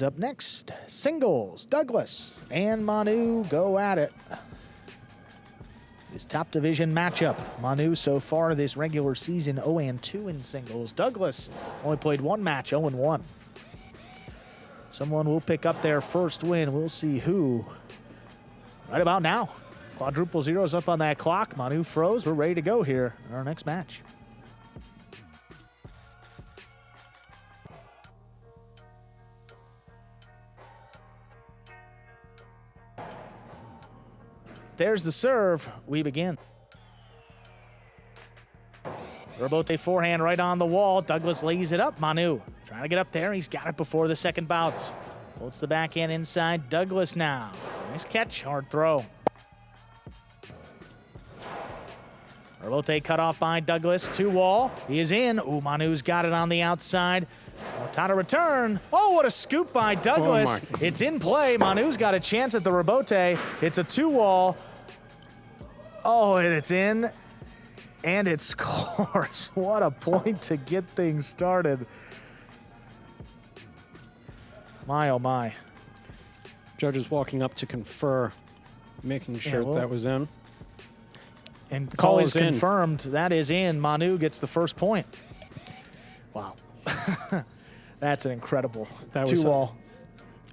Up next, singles. Douglas and Manu go at it. This top division matchup. Manu so far this regular season 0-2 in singles. Douglas only played one match, 0-1. Someone will pick up their first win. We'll see who right about now. Quadruple zeros up on that clock. Manu froze. We're ready to go here in our next match. There's the serve. We begin. Robote forehand right on the wall. Douglas lays it up. Manu trying to get up there. He's got it before the second bounce. Floats the backhand inside. Douglas now. Nice catch. Hard throw. Robote cut off by Douglas. 2-wall. He is in. Ooh, Manu's got it on the outside. Time to return. Oh, what a scoop by Douglas. Oh, it's in play. Manu's got a chance at the Robote. It's a 2-wall. Oh, and it's in. And it scores. What a point to get things started. My, oh my. Judges walking up to confer, making sure that was in. And call is confirmed. That is in. Manu gets the first point. Wow. That's an incredible 2-wall.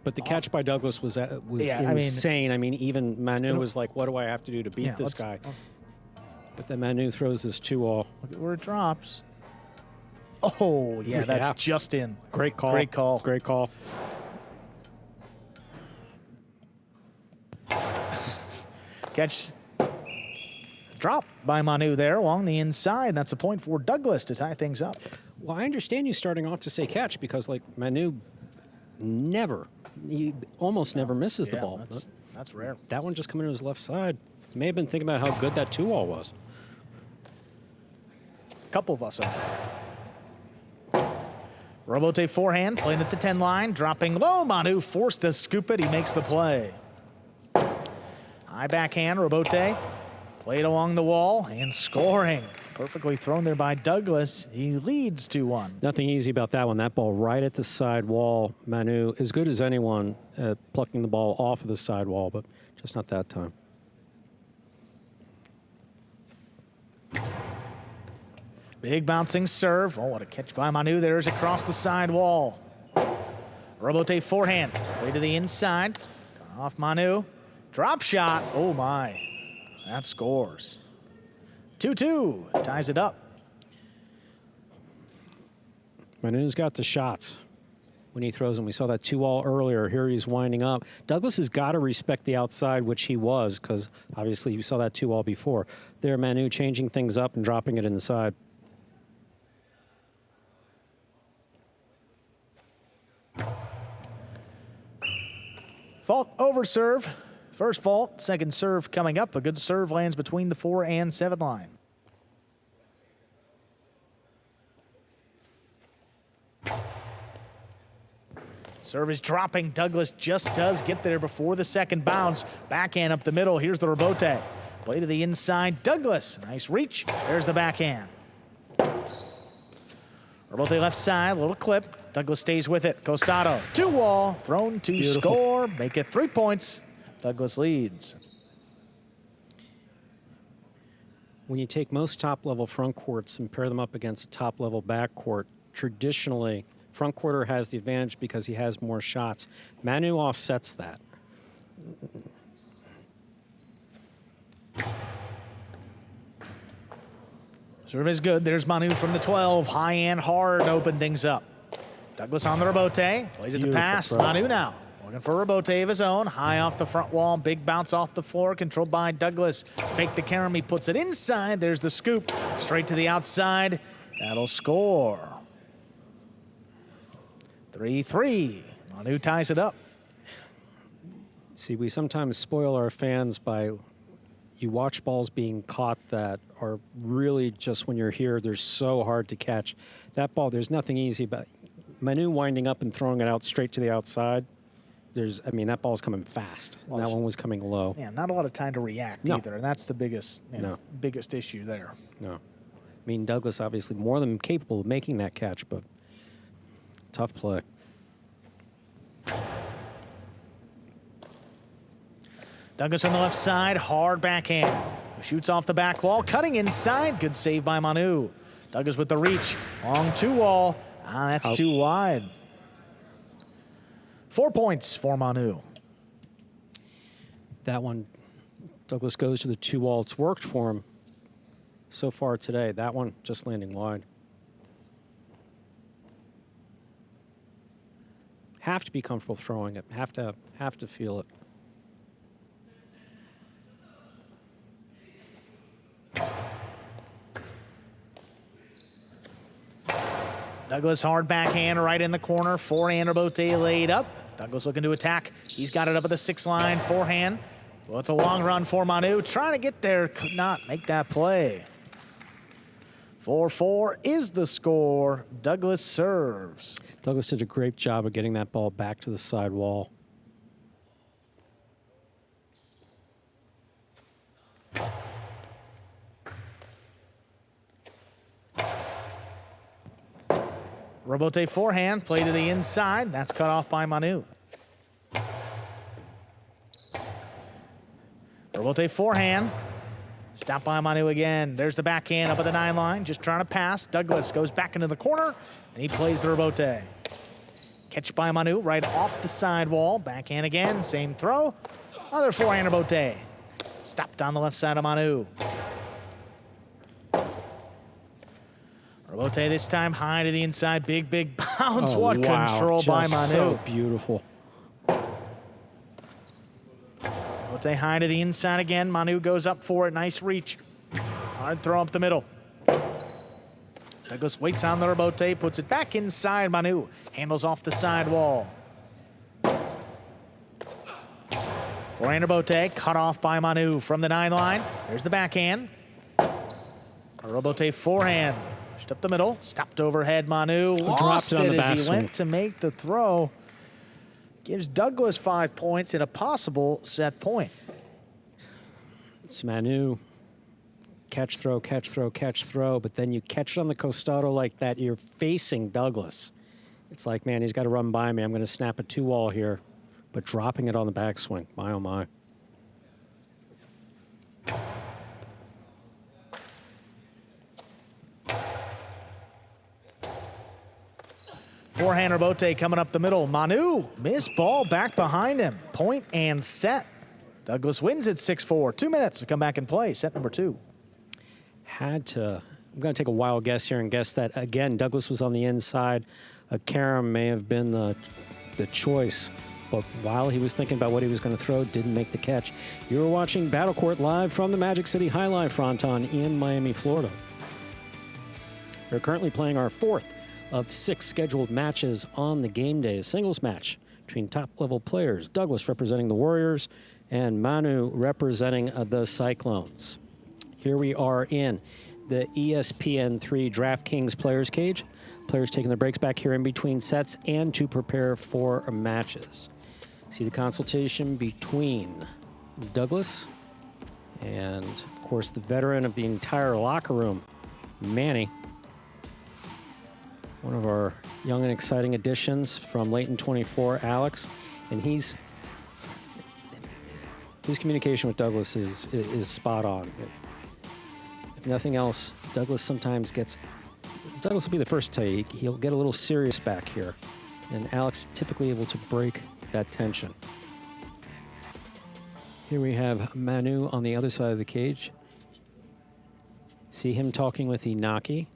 But the catch by Douglas was insane. I mean, even Manu was like, what do I have to do to beat this guy? But then Manu throws this 2-wall. Look at where it drops. Oh, yeah, that's just in. Great call. Great call. Great call. Catch. Drop by Manu there along the inside. That's a point for Douglas to tie things up. Well, I understand you starting off to say catch because, like, Manu he almost never misses the ball. That's rare. That one just coming to his left side. He may have been thinking about how good that 2-wall was. A couple of us are. Robote forehand, playing at the 10 line, dropping low. Manu forced to scoop it. He makes the play. High backhand, Robote. Played along the wall and scoring. Perfectly thrown there by Douglas. He leads 2-1. Nothing easy about that one. That ball right at the side wall. Manu, as good as anyone at plucking the ball off of the side wall, but just not that time. Big bouncing serve. Oh, what a catch by Manu. There's across the side wall. Robote forehand. Way to the inside. Cut off Manu. Drop shot. Oh, my. That scores. 2-2. Ties it up. Manu's got the shots when he throws them. We saw that 2-wall earlier. Here he's winding up. Douglas has got to respect the outside, which he was, because obviously you saw that 2-wall before. There, Manu changing things up and dropping it inside. Fault over serve. First fault, second serve coming up. A good serve lands between the 4 and 7 line. Serve is dropping. Douglas just does get there before the second bounce. Backhand up the middle. Here's the Robote. Play to the inside. Douglas, nice reach. There's the backhand. Robote left side, little clip. Douglas stays with it. Costado, 2-wall, thrown to score. Make it 3 points. Douglas leads. When you take most top-level front courts and pair them up against a top-level back court, traditionally, front quarter has the advantage because he has more shots. Manu offsets that. Serve is good. There's Manu from the 12. High and hard, open things up. Douglas on the Robote. Plays it to pass. Throw. Manu now. Looking for a Robote of his own. High off the front wall. Big bounce off the floor. Controlled by Douglas. Fake the carom. He puts it inside. There's the scoop. Straight to the outside. That'll score. 3-3. Manu ties it up. See, we sometimes spoil our fans by you watch balls being caught that are really just when you're here, they're so hard to catch. That ball, there's nothing easy about Manu winding up and throwing it out straight to the outside. I mean, that ball's coming fast. Well, that one was coming low. Yeah, not a lot of time to react either, and that's the biggest, biggest issue there. No. I mean, Douglas obviously more than capable of making that catch, but tough play. Douglas on the left side, hard backhand. Shoots off the back wall, cutting inside. Good save by Manu. Douglas with the reach, long 2-wall. That's too wide. 4 points for Manu. That one, Douglas goes to the 2-wall. It's worked for him so far today. That one just landing wide. Have to be comfortable throwing it. Have to feel it. Douglas hard backhand right in the corner. Forehand Robote laid up. Douglas looking to attack. He's got it up at the 6 line. Forehand. Well, it's a long run for Manu. Trying to get there. Could not make that play. 4-4 is the score. Douglas serves. Douglas did a great job of getting that ball back to the side wall. Robote forehand, play to the inside. That's cut off by Manu. Robote forehand. Stopped by Manu again. There's the backhand up at the 9 line, just trying to pass. Douglas goes back into the corner, and he plays the Robote. Catch by Manu right off the sidewall. Backhand again, same throw. Other forehand Robote. Stopped on the left side of Manu. Robote this time high to the inside. Big bounce. Oh, what wow. control Just by Manu. So beautiful. Robote high to the inside again. Manu goes up for it. Nice reach. Hard throw up the middle. Douglas waits on the Robote, puts it back inside. Manu handles off the side wall. Forehand Robote cut off by Manu from the 9 line. There's the backhand. Robote forehand. Pushed up the middle, stopped overhead. Manu lost it as he went to make the throw. Gives Douglas 5 points and a possible set point. It's Manu. Catch, throw, catch, throw, catch, throw. But then you catch it on the costado like that, you're facing Douglas. It's like, man, he's got to run by me. I'm going to snap a 2-wall here. But dropping it on the backswing. My, oh, my. Forehand Robote coming up the middle. Manu, missed ball back behind him. Point and set. Douglas wins at 6-4. 2 minutes to come back and play. Set number 2. I'm going to take a wild guess here and guess that, again, Douglas was on the inside. A carom may have been the choice. But while he was thinking about what he was going to throw, didn't make the catch. You're watching Battle Court live from the Magic City Jai-Alai Fronton in Miami, Florida. We're currently playing our 4th of 6 scheduled matches on the game day. A singles match between top-level players. Douglas representing the Warriors and Manu representing the Cyclones. Here we are in the ESPN3 DraftKings Players Cage. Players taking their breaks back here in between sets and to prepare for matches. See the consultation between Douglas and, of course, the veteran of the entire locker room, Manny. One of our young and exciting additions from late in 24, Alex. And his communication with Douglas is spot on. If nothing else, Douglas will be the first to tell you, he'll get a little serious back here. And Alex typically able to break that tension. Here we have Manu on the other side of the cage. See him talking with Inaki.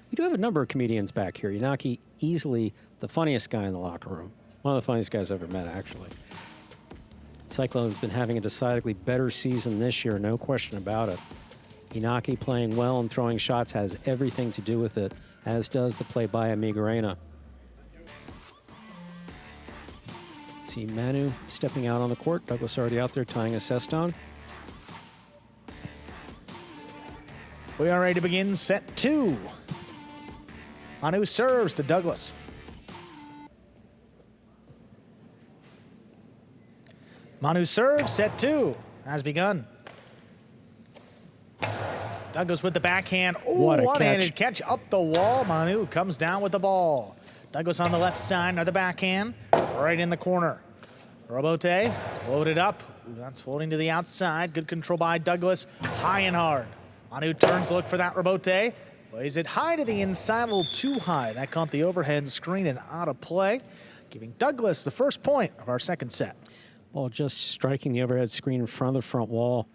We do have a number of comedians back here. Inaki, easily the funniest guy in the locker room. One of the funniest guys I've ever met, actually. Cyclone's been having a decidedly better season this year, no question about it. Inaki playing well and throwing shots has everything to do with it, as does the play by Amigarena. See Manu stepping out on the court. Douglas already out there tying a ceston. We are ready to begin set 2. Manu serves to Douglas. Manu serves, set 2 has begun. Douglas with the backhand. Ooh, one-handed catch up the wall. Manu comes down with the ball. Douglas on the left side, another backhand, right in the corner. Robote floated up. That's floating to the outside. Good control by Douglas. High and hard. Manu turns to look for that rebote. Plays it high to the inside, a little too high. That caught the overhead screen and out of play, giving Douglas the first point of our second set. Ball just striking the overhead screen in front of the front wall.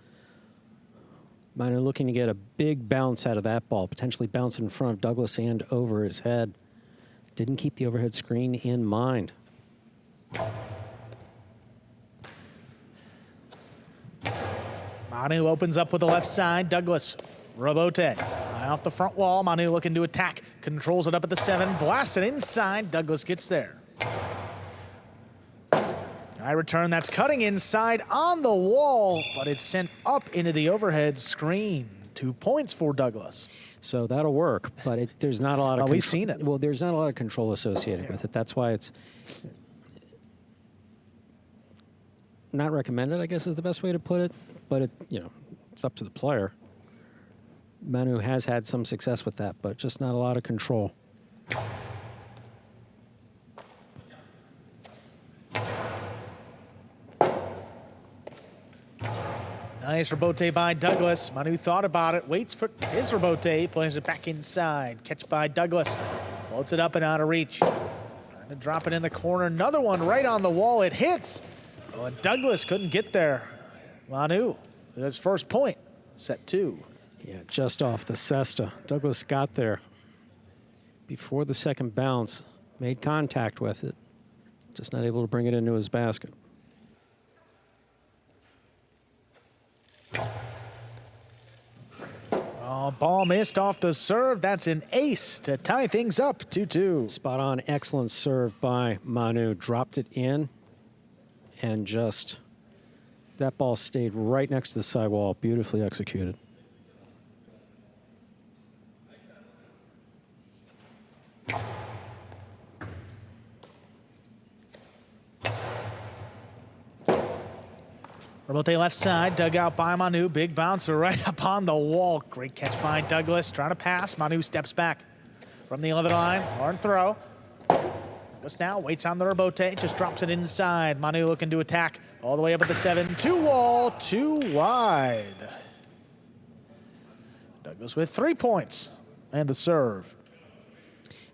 Manu looking to get a big bounce out of that ball, potentially bounce in front of Douglas and over his head. Didn't keep the overhead screen in mind. Manu opens up with the left side. Douglas, rebote. High off the front wall. Manu looking to attack. Controls it up at the 7. Blasts it inside. Douglas gets there. High return. That's cutting inside on the wall, but it's sent up into the overhead screen. 2 points for Douglas. So that'll work, but there's not a lot of we've seen it. Well, there's not a lot of control associated with it. That's why it's not recommended, I guess is the best way to put it. But it's up to the player. Manu has had some success with that, but just not a lot of control. Nice rebote by Douglas. Manu thought about it, waits for his rebote, plays it back inside. Catch by Douglas. Floats it up and out of reach. Trying to drop it in the corner. Another one right on the wall. It hits. Oh, and Douglas couldn't get there. Manu, his first point, set 2. Yeah, just off the cesta. Douglas got there before the second bounce, made contact with it, just not able to bring it into his basket. Oh, ball missed off the serve. That's an ace to tie things up 2-2. Spot on, excellent serve by Manu. Dropped it in and just, that ball stayed right next to the sidewall. Beautifully executed. Rebote left side, dug out by Manu. Big bouncer right up on the wall. Great catch by Douglas. Trying to pass. Manu steps back from the 11 line. Hard throw. Douglas now waits on the rebote. Just drops it inside. Manu looking to attack all the way up at the 7. 2 wall, 2 wide. Douglas with 3 points and the serve.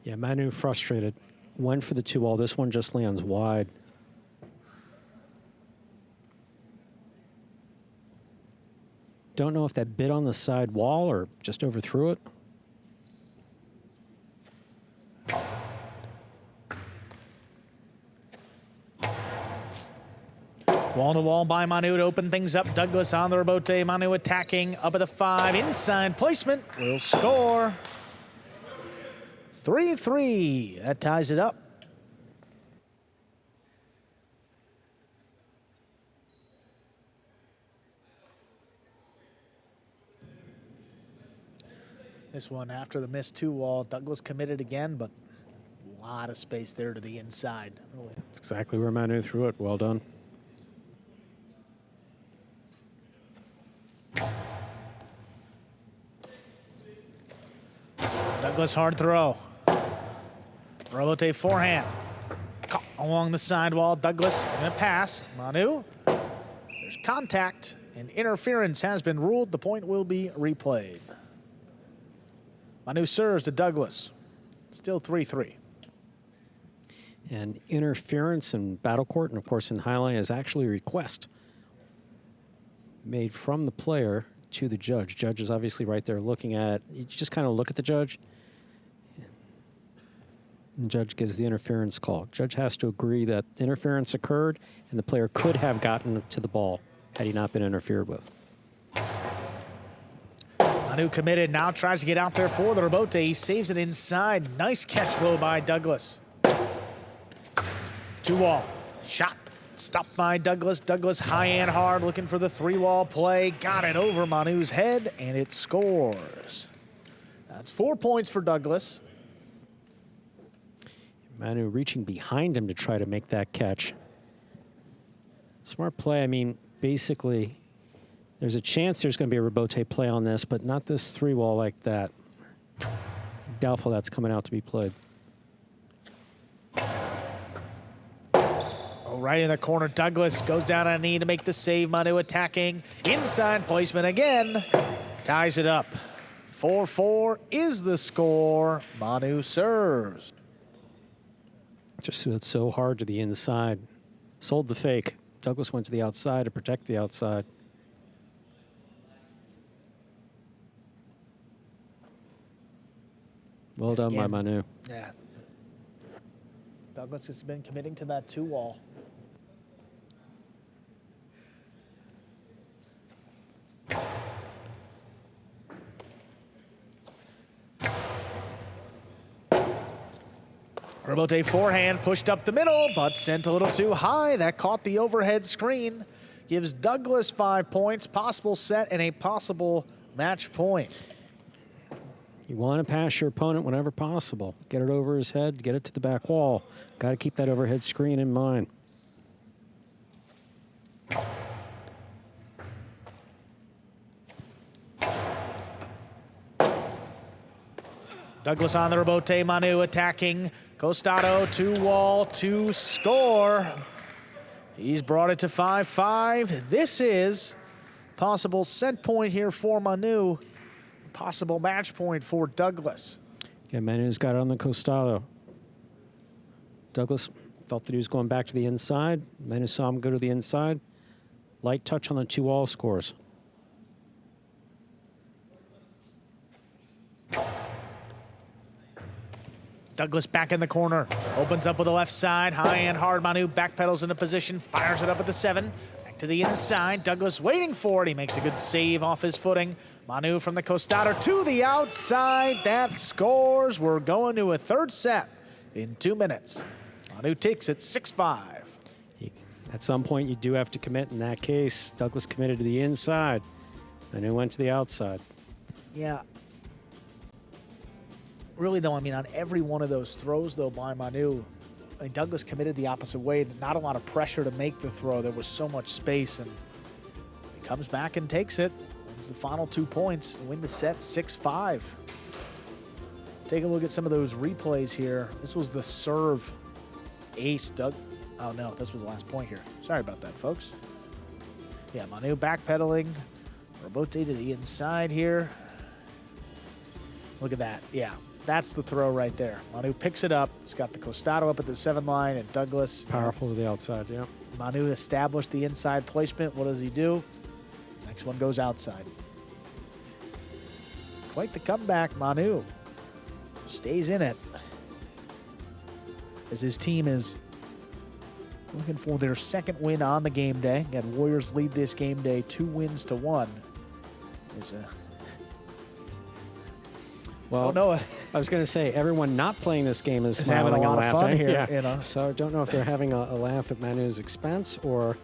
Yeah, Manu frustrated. Went for the 2 wall. This one just lands wide. Don't know if that bit on the side wall or just overthrew it. Wall to wall by Manu to open things up. Douglas on the rebote. Manu attacking up at the 5. Inside placement will score. 3-3. That ties it up. This one after the missed 2 wall. Douglas committed again, but a lot of space there to the inside. That's exactly where Manu threw it. Well done. Douglas hard throw. Rebote forehand. Caught along the sidewall. Douglas gonna pass. Manu. There's contact and interference has been ruled. The point will be replayed. Manu serves to Douglas. Still 3-3. And interference in battle court and, of course, in highlight is actually a request made from the player to the judge. Judge is obviously right there looking at it. You just kind of look at the judge. And judge gives the interference call. Judge has to agree that interference occurred and the player could have gotten to the ball had he not been interfered with. Manu committed, now tries to get out there for the rebote. He saves it inside. Nice catch low by Douglas. 2 wall, shot, stopped by Douglas. Douglas high and hard, looking for the 3 wall play. Got it over Manu's head, and it scores. That's 4 points for Douglas. Manu reaching behind him to try to make that catch. Smart play, I mean, basically, there's a chance there's going to be a rebote play on this, but not this 3 wall like that. Doubtful that's coming out to be played. Oh, right in the corner, Douglas goes down on a knee to make the save. Manu attacking, inside placement again. Ties it up. 4-4 is the score. Manu serves. Just it's so hard to the inside. Sold the fake. Douglas went to the outside to protect the outside. Well done by Manu. Yeah. Douglas has been committing to that 2-wall. Rebote forehand pushed up the middle, but sent a little too high. That caught the overhead screen. Gives Douglas 5 points, possible set, and a possible match point. You want to pass your opponent whenever possible. Get it over his head, get it to the back wall. Got to keep that overhead screen in mind. Douglas on the rebote, Manu attacking. Costado, 2-wall, 2-score. He's brought it to 5-5. This is possible set point here for Manu. Possible match point for Douglas. Yeah, Manu's got it on the Costado. Douglas felt that he was going back to the inside. Manu saw him go to the inside. Light touch on the 2-wall scores. Douglas back in the corner. Opens up with the left side. High and hard. Manu backpedals into position. Fires it up at the 7. Back to the inside. Douglas waiting for it. He makes a good save off his footing. Manu from the Costado to the outside. That scores. We're going to a third set in 2 minutes. Manu takes it 6-5. At some point, you do have to commit. In that case, Douglas committed to the inside. Manu went to the outside. Yeah. Really, though, I mean, on every one of those throws, though, by Manu, I mean, Douglas committed the opposite way. Not a lot of pressure to make the throw. There was so much space, and he comes back and takes it. It's the final 2 points to win the set 6-5. Take a look at some of those replays here. This was the serve ace. Oh, no, this was the last point here. Sorry about that, folks. Yeah, Manu backpedaling. Rebote to the inside here. Look at that. Yeah. That's the throw right there. Manu picks it up. He's got the Costado up at the 7 line, and Douglas. Powerful to the outside, yeah. Manu established the inside placement. What does he do? Next one goes outside. Quite the comeback, Manu. Stays in it. As his team is looking for their 2nd win on the game day. Again, Warriors lead this game day 2-1. Well, no, I was going to say, everyone not playing this game is having smiling a lot and of laughing. fun here. Yeah. You know? So I don't know if they're having a laugh at Manu's expense or...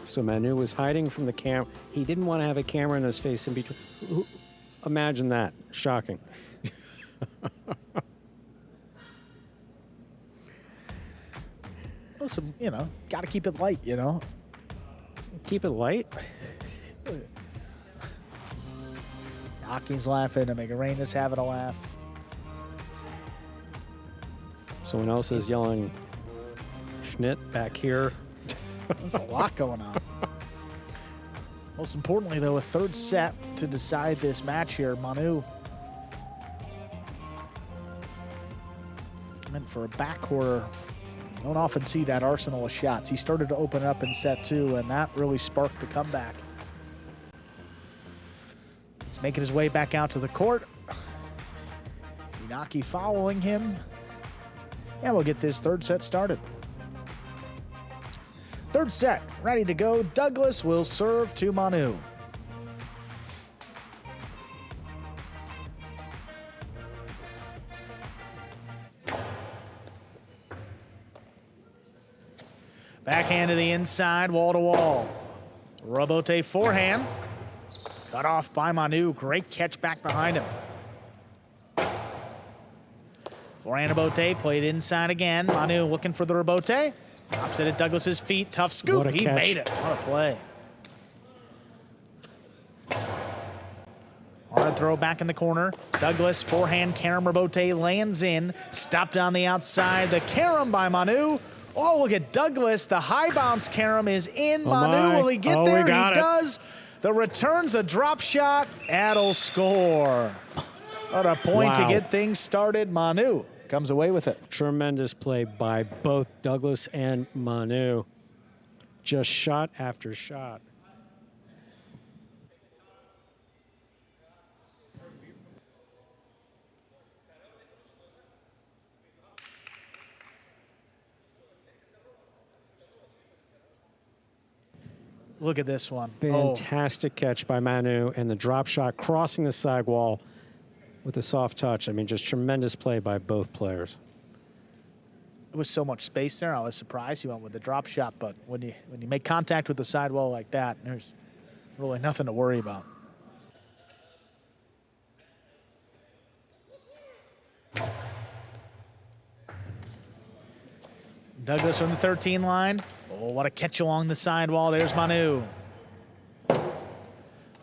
So Manu was hiding from the camera. He didn't want to have a camera in his face in between. Imagine that. Shocking. Listen, you know, got to keep it light, you know. Keep it light? Aki's laughing, and Megarena's having a laugh. Someone else is yelling, Schnitt back here. There's a lot going on. Most importantly, though, a third set to decide this match here. Manu. And for a backcourt, you don't often see that arsenal of shots. He started to open up in set 2, and that really sparked the comeback. He's making his way back out to the court. Inaki following him. And we'll get this third set started. Third set, ready to go. Douglas will serve to Manu. Backhand to the inside, wall to wall. Rebote forehand. Cut off by Manu. Great catch back behind him. Forehand rebote, played inside again. Manu looking for the rebote. Drops it at Douglas's feet. Tough scoop. He made it. What a play. Hard Hard throw back in the corner. Douglas, forehand, carom rebote lands in. Stopped on the outside. The carom by Manu. Oh, look at Douglas. The high bounce carom is in. Manu, will he get there? He does. The return's a drop shot. Ad'll score. What a point to get things started. Manu comes away with it. Tremendous play by both Douglas and Manu. Just shot after shot. Look at this one. Fantastic catch by Manu, and the drop shot crossing the sidewall with a soft touch. I mean, just tremendous play by both players. There was so much space there. I was surprised he went with the drop shot, but when you make contact with the sidewall like that, there's really nothing to worry about. Douglas from the 13 line. Oh, what a catch along the sidewall. There's Manu.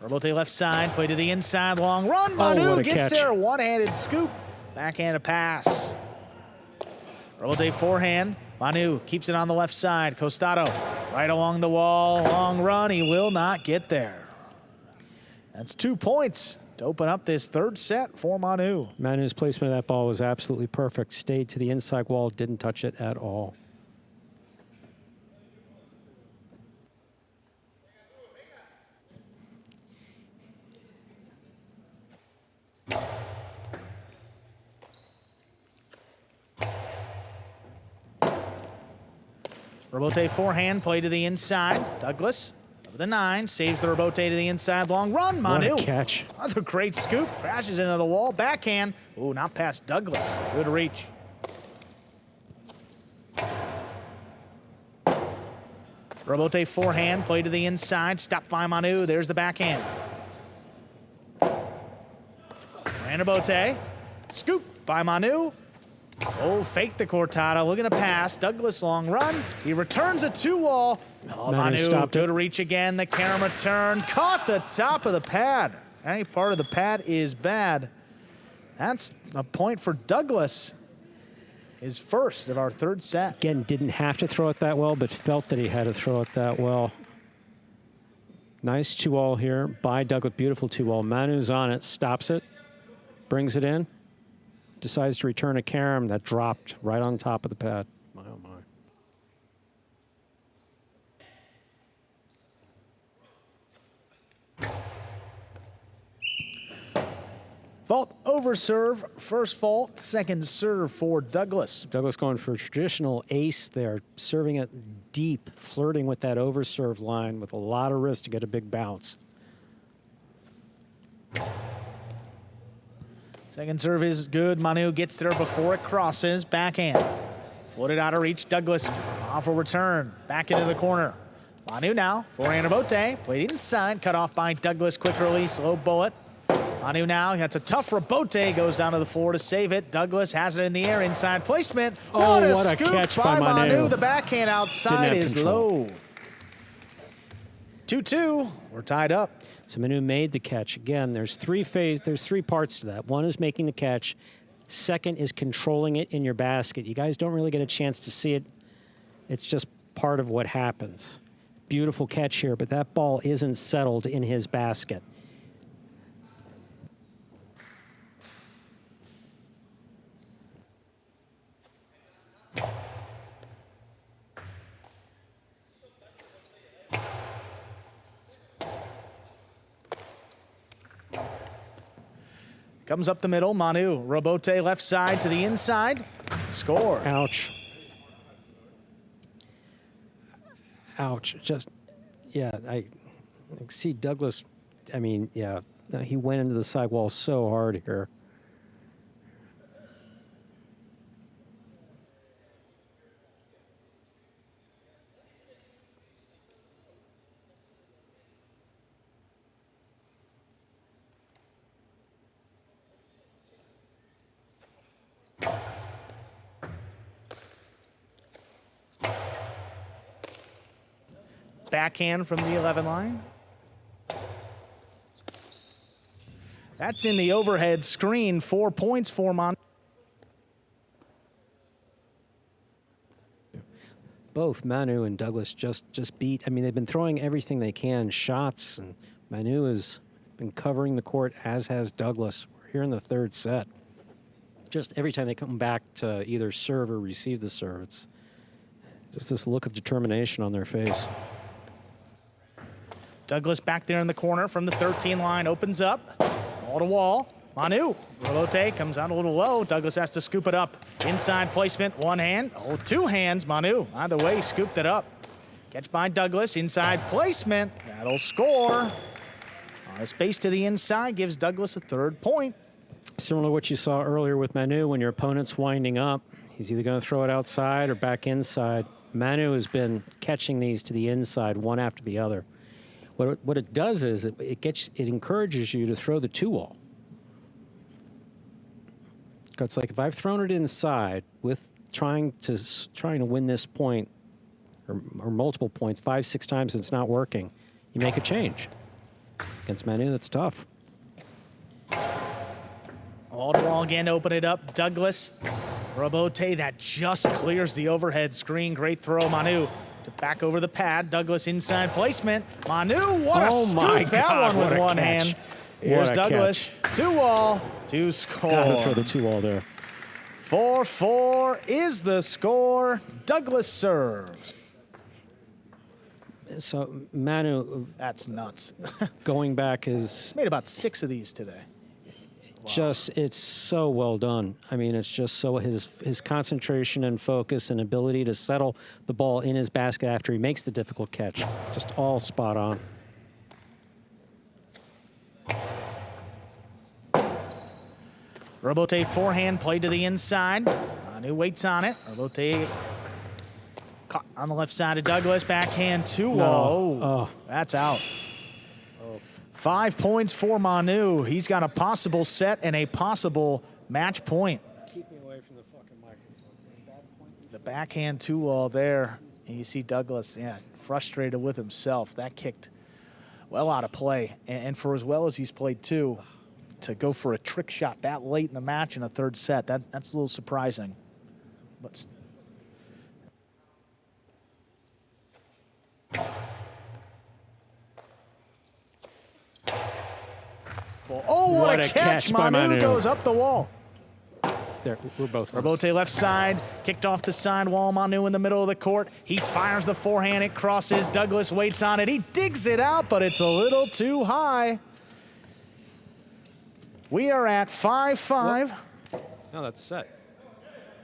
Rebote left side, play to the inside, long run. Manu gets there, one-handed scoop. Backhand pass. Rebote forehand. Manu keeps it on the left side. Costado right along the wall, long run. He will not get there. That's 2 points to open up this third set for Manu. Manu's placement of that ball was absolutely perfect. Stayed to the inside wall, didn't touch it at all. Rebote forehand, play to the inside. Douglas over the 9, saves the rebote to the inside, long run. Manu. What a catch. Another great scoop, crashes into the wall, backhand. Ooh, not past Douglas. Good reach. Rebote forehand, play to the inside, stopped by Manu. There's the backhand. Rebote, scoop by Manu. Oh, fake the cortada, looking to pass. Douglas long run. He returns a 2-wall. Oh, Manu, good reach again. The carom return, caught the top of the pad. Any part of the pad is bad. That's a point for Douglas. His first of our third set. Again, didn't have to throw it that well, but felt that he had to throw it that well. Nice 2-all here by Douglas. Beautiful 2-all. Manu's on it, stops it, brings it in. Decides to return a carom that dropped right on top of the pad. My, oh my. Fault over serve, first fault, second serve for Douglas. Douglas going for a traditional ace there, serving it deep, flirting with that over serve line with a lot of risk to get a big bounce. Second serve is good. Manu gets there before it crosses. Backhand. Floated out of reach. Douglas off a return. Back into the corner. Manu now. Forehand rebote. Played inside. Cut off by Douglas. Quick release. Low bullet. Manu now. That's a tough rebote. Goes down to the floor to save it. Douglas has it in the air. Inside placement. Oh, what a scoop catch by Manu. The backhand outside is low. 2-2. We're tied up. So Manu made the catch. Again, there's three parts to that. One is making the catch. Second is controlling it in your basket. You guys don't really get a chance to see it. It's just part of what happens. Beautiful catch here, but that ball isn't settled in his basket. Comes up the middle, Manu. Rebote left side to the inside. Score. Ouch. Ouch. Just, yeah, I see Douglas. I mean, yeah, he went into the sidewall so hard here. Backhand from the 11 line. That's in the overhead screen. 4 points for Manu. Both Manu and Douglas just beat. I mean, they've been throwing everything they can, shots, and Manu has been covering the court, as has Douglas. We're here in the third set. Just every time they come back to either serve or receive the serve, it's just this look of determination on their face. Douglas back there in the corner from the 13 line, opens up, wall to wall. Manu, Relote comes out a little low. Douglas has to scoop it up. Inside placement, one hand, oh, two hands. Manu, either way, scooped it up. Catch by Douglas, inside placement, that'll score. A space to the inside gives Douglas a 3rd point. Similar to what you saw earlier with Manu, when your opponent's winding up, he's either going to throw it outside or back inside. Manu has been catching these to the inside, one after the other. What it does is it encourages you to throw the 2-wall. It's like if I've thrown it inside with trying to win this point or multiple points 5, 6 times and it's not working, you make a change. Against Manu, that's tough. Wall to wall again, open it up. Douglas, Robote, that just clears the overhead screen. Great throw, Manu. To back over the pad. Douglas inside placement. Manu, what a scoop. That one with one hand. Here's Douglas. 2-wall to score. Got to throw the 2-wall there. 4-4 is the score. Douglas serves. So Manu, that's nuts. going back is he's made about 6 of these today. Wow. It's so well done. I mean, it's just so his concentration and focus and ability to settle the ball in his basket after he makes the difficult catch, just all spot on. Robote forehand played to the inside. Manu waits on it. Robote caught on the left side of Douglas. Backhand 2-wall. Oh, that's out. 5 points for Manu. He's got a possible set and a possible match point. Keep me away from the fucking microphone. The backhand 2-wall there. And you see Douglas, frustrated with himself. That kicked well out of play. And for as well as he's played too, to go for a trick shot that late in the match in a 3rd set, that's a little surprising. But oh, what a catch. Manu goes up the wall. There, we're both. Robote left side, kicked off the sidewall. Manu in the middle of the court. He fires the forehand, it crosses. Douglas waits on it. He digs it out, but it's a little too high. We are at 5-5. No, that's set.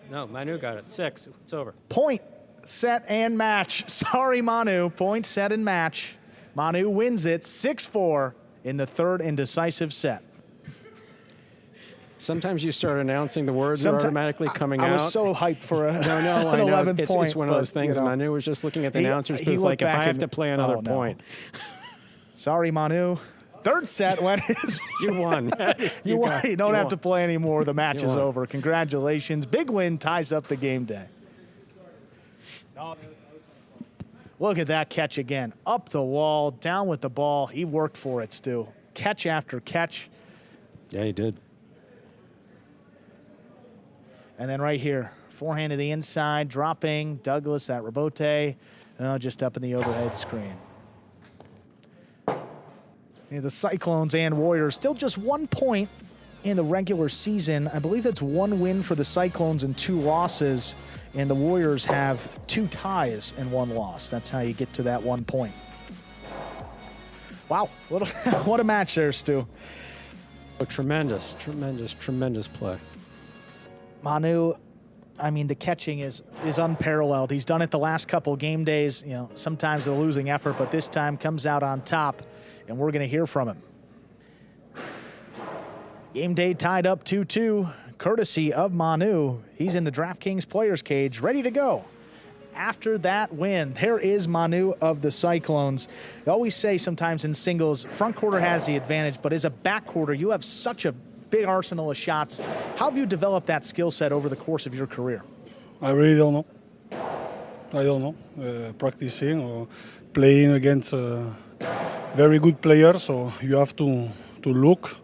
No, Manu got it. 6. It's over. Point, set, and match. Sorry, Manu. Point, set, and match. Manu wins it 6-4 in the 3rd and decisive set. Sometimes you start announcing the words are automatically coming out. I was so hyped for a no, I know. 11th point. It's one of those things. And Manu was just looking at the announcer's booth like, if I have to play another point. Sorry, Manu. 3rd set when you won. You won. You don't have to play anymore. The match is over. Congratulations. Big win ties up the game day. Look at that catch again. Up the wall, down with the ball. He worked for it, Stu. Catch after catch. Yeah, he did. And then right here, forehand to the inside, dropping. Douglas at Robote, just up in the overhead screen. The Cyclones and Warriors still just 1 point in the regular season. I believe that's 1 win for the Cyclones and 2 losses. And the Warriors have 2 ties and 1 loss. That's how you get to that 1 point. Wow, what a match there, Stu. Oh, tremendous play. Manu, I mean, the catching is unparalleled. He's done it the last couple game days, sometimes a losing effort, but this time comes out on top, and we're going to hear from him. Game day tied up 2-2, courtesy of Manu. He's in the DraftKings players cage, ready to go. After that win, there is Manu of the Cyclones. They always say sometimes in singles, front quarter has the advantage, but as a back quarter, you have such a big arsenal of shots. How have you developed that skill set over the course of your career? I really don't know. I don't know. Practicing or playing against very good players, so you have to look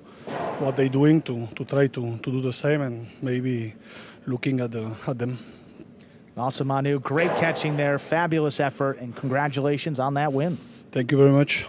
what they're doing to try to do the same, and maybe looking at them. Also, Manu, great catching there, fabulous effort, and congratulations on that win. Thank you very much.